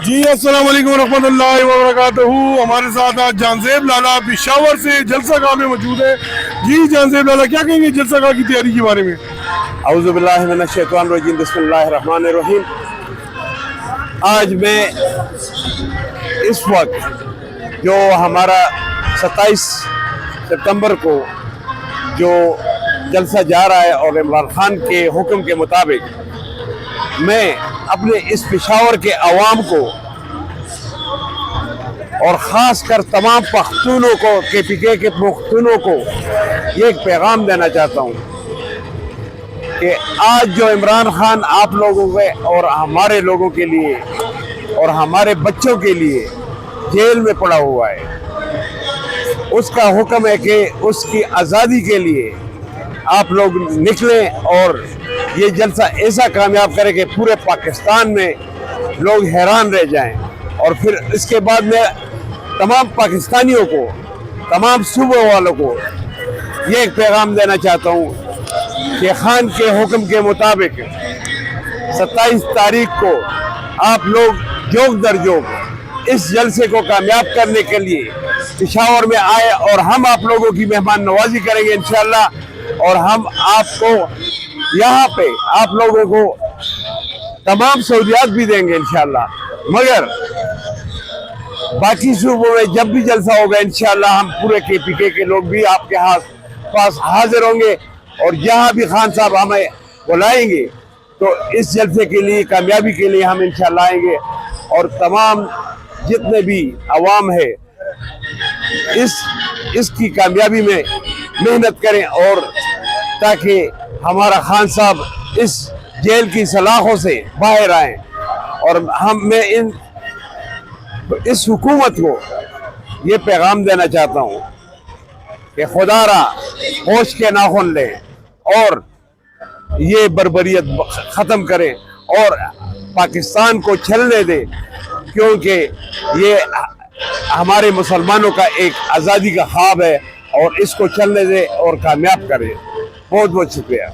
जी अस्सलाम वालेकुम रहमतुल्लाहि व बरकातहू। हमारे साथ आज जानजेब लाला पेशावर से जलसा गाह में मौजूद है। जी जानजेब लाला, क्या कहेंगे जलसा गाह की तैयारी के बारे में? औज़ु बिल्लाहि मिनश शैतानिर रजीम, बिस्मिल्लाहिर रहमानिर रहीम। आज मैं इस वक्त जो हमारा 27 सितंबर को जो जलसा जा रहा है और इमरान खान के हुक्म के मुताबिक मैं अपने इस पेशावर के अवाम को और ख़ास कर तमाम पख्तूनों को, KPK के पख्तूनों को ये एक पैगाम देना चाहता हूँ कि आज जो इमरान खान आप लोगों के और हमारे लोगों के लिए और हमारे बच्चों के लिए जेल में पड़ा हुआ है, उसका हुक्म है कि उसकी आज़ादी के लिए आप लोग निकलें और ये जलसा ऐसा कामयाब करें कि पूरे पाकिस्तान में लोग हैरान रह जाएं। और फिर इसके बाद में तमाम पाकिस्तानियों को, तमाम सूबों वालों को ये एक पैगाम देना चाहता हूँ कि खान के हुक्म के मुताबिक 27 तारीख को आप लोग जोग दर जोग इस जलसे को कामयाब करने के लिए पेशावर में आए और हम आप लोगों की मेहमान नवाजी करेंगे इंशाअल्लाह। और हम आपको यहाँ पे आप लोगों को तमाम सहूलियात भी देंगे इंशाअल्लाह। मगर बाकी सूबों में जब भी जलसा होगा इंशाअल्लाह हम पूरे KPK के लोग भी आपके पास हाजिर होंगे और जहाँ भी खान साहब हमें बुलाएंगे तो इस जलसे के लिए, कामयाबी के लिए हम इंशाअल्लाह आएंगे। और तमाम जितने भी अवाम है इसकी कामयाबी में मेहनत करें और ताकि हमारा खान साहब इस जेल की सलाखों से बाहर आए। और मैं इस हुकूमत को ये पैगाम देना चाहता हूँ कि खुदारा होश के नाखुन लें और ये बर्बरियत ख़त्म करें और पाकिस्तान को चलने दें, क्योंकि ये हमारे मुसलमानों का एक आज़ादी का ख्वाब है और इसको चलने दें और कामयाब करें। बहुत बहुत शुक्रिया।